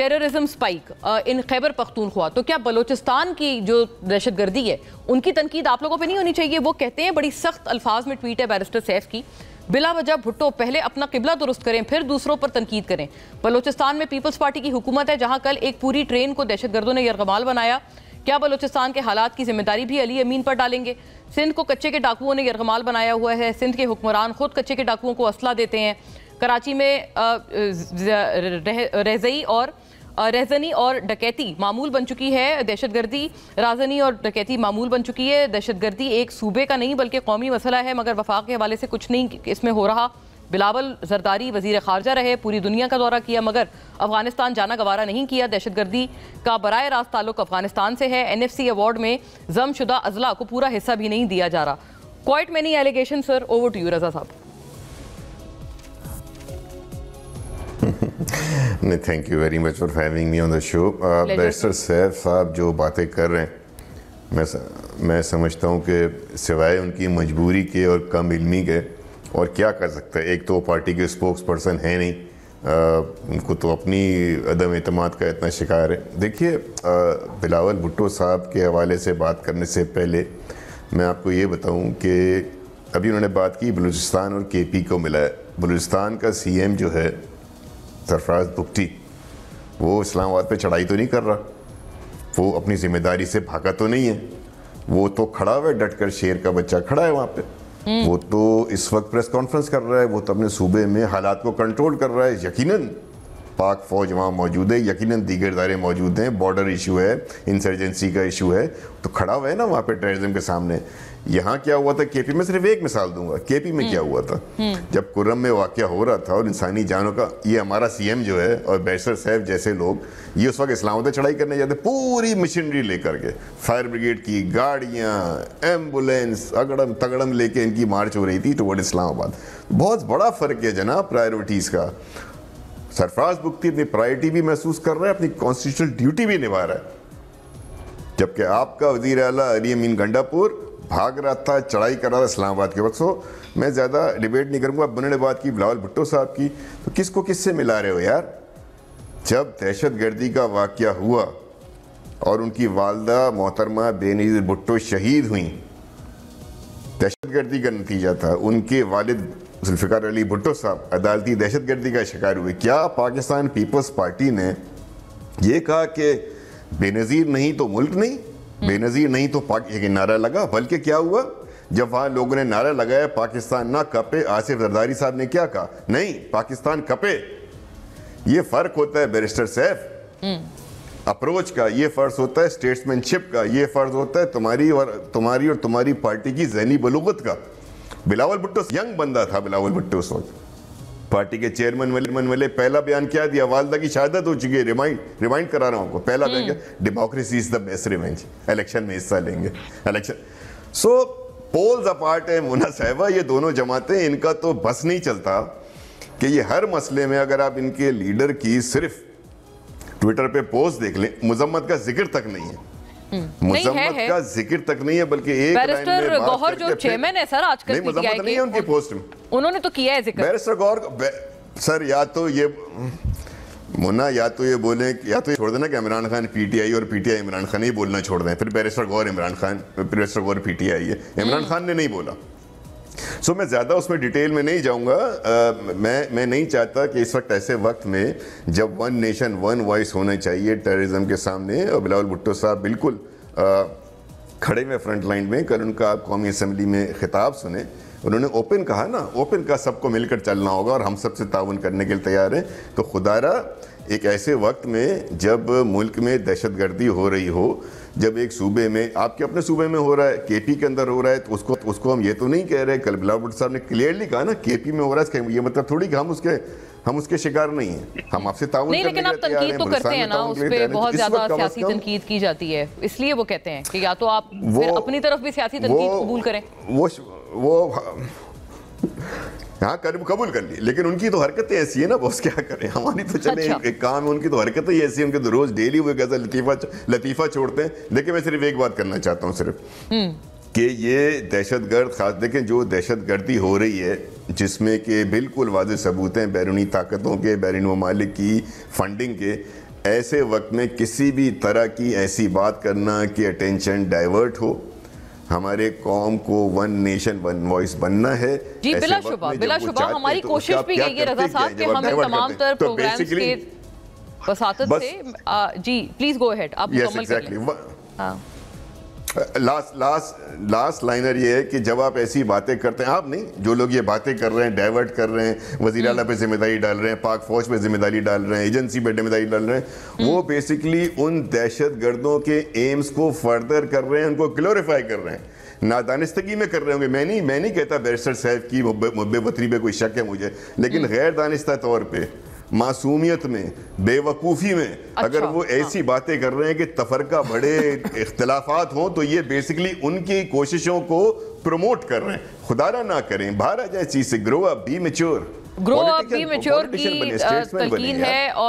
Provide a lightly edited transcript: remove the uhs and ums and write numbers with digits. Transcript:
Terrorism سپائک ان خیبر پختونخوا، تو کیا بلوچستان کی جو دہشت گردی ہے ان کی تنقید آپ لوگوں پہ نہیں ہونی چاہیے؟ وہ کہتے ہیں بڑی سخت الفاظ میں ٹویٹ ہے بیرسٹر سیف کی، بلا وجہ بھٹو پہلے اپنا قبلہ درست کریں پھر دوسروں پر تنقید کریں۔ بلوچستان میں پیپلز پارٹی کی حکومت ہے جہاں کل ایک پوری ٹرین کو دہشت گردوں نے یرغمال بنایا، کیا بلوچستان کے حالات کی ذمہ داری بھی علی امین پر ڈالیں گے؟ سندھ کو کچے کے ڈاکوؤں نے یرغمال بنایا ہوا ہے، سندھ کے حکمران خود کچے کے ڈاکوؤں کو اسلحہ دیتے ہیں۔ کراچی میں رہزنی اور ڈکیتی معمول بن چکی ہے، دہشت گردی رازنی اور ڈکیتی معمول بن چکی ہے۔ دہشت گردی ایک صوبے کا نہیں بلکہ قومی مسئلہ ہے، مگر وفاق کے حوالے سے کچھ نہیں اس میں ہو رہا۔ بلاول زرداری وزیر خارجہ رہے، پوری دنیا کا دورہ کیا مگر افغانستان جانا گوارا نہیں کیا۔ دہشت گردی کا براہ راست تعلق افغانستان سے ہے۔ این ایف سی ایوارڈ میں ضم شدہ اضلاع کو پورا حصہ بھی نہیں دیا جا رہا۔ Quite many allegation sir, over to you Raza صاحب۔ Thank you very much for having me on the show. Barrister Saif صاحب جو باتیں کر رہے ہیں میں سمجھتا ہوں کہ سوائے ان کی مجبوری کے اور کم علمی کے اور کیا کر سکتا ہے۔ ایک تو پارٹی کے اسپوکس پرسن ہے نہیں، ان کو تو اپنی عدم اعتماد کا اتنا شکار ہے۔ دیکھیے بلاول بھٹو صاحب کے حوالے سے بات کرنے سے پہلے میں آپ کو یہ بتاؤں کہ ابھی انہوں نے بات کی بلوچستان اور کے پی کو ملا ہے۔ بلوچستان کا سی ایم جو ہے سرفراز بگٹی، وہ اسلام آباد پہ چڑھائی تو نہیں کر رہا، وہ اپنی ذمہ داری سے بھاگا تو نہیں ہے، وہ تو کھڑا ہوا ہے ڈٹ کر، شیر کا بچہ کھڑا ہے وہاں پہ۔ وہ تو اس وقت پریس کانفرنس کر رہا ہے، وہ تو اپنے صوبے میں حالات کو کنٹرول کر رہا ہے۔ یقیناً پاک فوج وہاں موجود ہے، یقیناً دیگر ادارے موجود ہیں، بارڈر ایشو ہے، انسرجنسی کا ایشو ہے، تو کھڑا ہوا ہے نا وہاں پہ ٹیررزم کے سامنے۔ یہاں کیا ہوا تھا کے پی میں، صرف ایک مثال دوں گا، کے پی میں کیا ہوا تھا جب کرم میں واقعہ ہو رہا تھا اور انسانی جانوں کا، یہ ہمارا سی ایم جو ہے اور بیرسٹر صاحب جیسے لوگ یہ اس وقت اسلام آباد چڑھائی کرنے جاتے، پوری مشینری لے کر کے، فائر بریگیڈ کی گاڑیاں، ایمبولینس، اگڑم تگڑم لے کے ان کی مارچ ہو رہی تھی ٹوورڈ اسلام آباد۔ بہت بڑا فرق ہے جناب پرائیورٹیز کا۔ سرفراز بگٹی اپنی پرائیورٹی بھی محسوس کر رہا ہے، اپنی کانسٹیٹیوشنل ڈیوٹی بھی نبھا رہا ہے، جبکہ آپ کا وزیر اعلیٰ علی امین گنڈا پور بھاگ رہا تھا، چڑھائی کر رہا تھا اسلام آباد کے وقت۔ سو میں زیادہ ڈیبیٹ نہیں کروں گا، اب نے بات کی بلاول بھٹو صاحب کی، تو کس کو کس سے ملا رہے ہو یار؟ جب دہشت گردی کا واقعہ ہوا اور ان کی والدہ محترمہ بے نظیر بھٹو شہید ہوئیں، دہشت گردی کا نتیجہ تھا، ان کے والد ذوالفقار علی بھٹو صاحب عدالتی دہشت گردی کا شکار ہوئے۔ کیا پاکستان پیپلز پارٹی نے یہ کہا کہ بے نظیر نہیں تو ملک نہیں، بے نظیر نہیں تو ایک نعرہ لگا؟ بلکہ کیا ہوا جب وہاں لوگوں نے نعرہ لگایا پاکستان نہ کپے، آصف زرداری صاحب نے کیا کہا؟ نہیں، پاکستان کپے۔ یہ فرق ہوتا ہے بیرسٹر سیف اپروچ کا، یہ فرض ہوتا ہے اسٹیٹسمین شپ کا، یہ فرض ہوتا ہے تمہاری اور تمہاری پارٹی کی ذہنی بلوغت کا۔ بلاول بھٹو ینگ بندہ تھا، بلاول بھٹو اس وقت پارٹی کے چیئرمین والے پہلا بیان کیا دیا؟ والدہ کی شہادت ہو چکی ہے، ریمائنڈ کرا رہا ہوں آپ کو، پہلا بیان کیا؟ Democracy is the best revenge, election میں حصہ لیں گے، الیکشن۔ سو پولز اپارٹ ہے مونا صاحبہ، یہ دونوں جماعتیں، ان کا تو بس نہیں چلتا کہ یہ ہر مسئلے میں اگر آپ ان کے لیڈر کی صرف ٹویٹر پہ پوسٹ دیکھ لیں، مذمت کا ذکر تک نہیں ہے، مذمت کا ذکر تک نہیں ہے، بلکہ ایک بیرسٹر گوہر جو چیئرمین ہے سر آج کل نہیں، مذمت نہیں ہے ان کی پوسٹ میں، انہوں نے تو کیا ہے ذکر۔ بیرسٹر گوہر سر یا تو یہ مونا یا تو یہ بولیں، یا تو یہ چھوڑ دینا کہ Imran Khan P T I اور P T I Imran Khan ہی بولنا چھوڑ دیں، پھر barrister Gohar Imran Khan, barrister Gohar P T I ہے، عمران خان نے نہیں بولا۔ سو میں زیادہ اس میں ڈیٹیل میں نہیں جاؤں گا، میں نہیں چاہتا کہ اس وقت ایسے وقت میں جب ون نیشن ون وائس ہونا چاہیے ٹیررزم کے سامنے، اور بلاول بھٹو صاحب بالکل کھڑے ہوئے فرنٹ لائن میں، کل ان کا آپ قومی اسمبلی میں خطاب سنیں، انہوں نے اوپن کہا نا، اوپن کا سب کو مل کر چلنا ہوگا اور ہم سب سے تعاون کرنے کے لیے تیار ہیں۔ تو خدا را ایک ایسے وقت میں جب ملک میں دہشت گردی ہو رہی ہو، جب ایک صوبے میں، آپ کے اپنے صوبے میں ہو رہا ہے، کے پی کے اندر ہو رہا ہے، تو اس کو ہم یہ تو نہیں کہہ رہے، کل بلاول بھٹو صاحب نے کلیئرلی کہا نا کے پی میں ہو رہا ہے، یہ مطلب تھوڑی کہ ہم اس کے شکار نہیں ہیں، ہم آپ سے تعاون کرنے کے لیے تیار ہیں۔ لیکن آپ تنقید تو کرتے ہیں نا، اس پہ بہت زیادہ سیاسی تنقید کی جاتی ہے، اس لیے وہ کہتے ہیں کہ یا تو آپ اپنی طرف بھی سیاسی تنقید قبول کریں۔ وہ ہاں قبول کر لی، لیکن ان کی تو حرکتیں ایسی ہیں نا، بس کیا کریں، ہماری تو چلے ایک کام ہے، ان کی تو حرکتیں ایسی ہیں، ان کے تو روز ڈیلی وہ کیسا لطیفہ چھوڑتے ہیں۔ لیکن میں صرف ایک بات کرنا چاہتا ہوں صرف، کہ یہ دہشت گرد خاص دیکھیں جو دہشت گردی ہو رہی ہے، جس میں کہ بالکل واضح ثبوت ہیں بیرونی طاقتوں کے، بیرونی ممالک کی فنڈنگ کے، ایسے وقت میں کسی بھی طرح کی ایسی بات کرنا کہ اٹینشن ڈائیورٹ ہو. ہمارے قوم کو ون نیشن ون وائس بننا ہے. جی بلا شبہ ہماری کوشش بھی یہی ہے رضا صاحب کہ ہمیں تمام تر پروگرامز کے وساطت سے جی پلیز گو اہیڈ آپ مکمل کر لیں. لاسٹ لائنر یہ ہے کہ جب آپ ایسی باتیں کرتے ہیں, آپ نہیں, جو لوگ یہ باتیں کر رہے ہیں, ڈائیورٹ کر رہے ہیں, وزیر اعلیٰ پہ ذمہ داری ڈال رہے ہیں, پاک فوج پہ ذمہ داری ڈال رہے ہیں, ایجنسی پہ ذمہ داری ڈال رہے ہیں, وہ بیسیکلی ان دہشت گردوں کے ایمز کو فردر کر رہے ہیں, ان کو گلوریفائی کر رہے ہیں, نادانستگی میں کر رہے ہوں گے. میں نہیں کہتا بیرسٹر صاحب کی محب وطنی پہ کوئی شک ہے مجھے, لیکن غیر دانستہ طور پہ, معصومیت میں, بے وقوفی میں اگر وہ ایسی باتیں کر رہے ہیں کہ تفرقہ بڑے اختلافات ہوں, تو یہ بیسیکلی ان کی کوششوں کو پروموٹ کر رہے ہیں. خدا نہ کریں, باہر آ جائے چیز سے. گرو اپ, بی میچور کی تلقین ہے. اور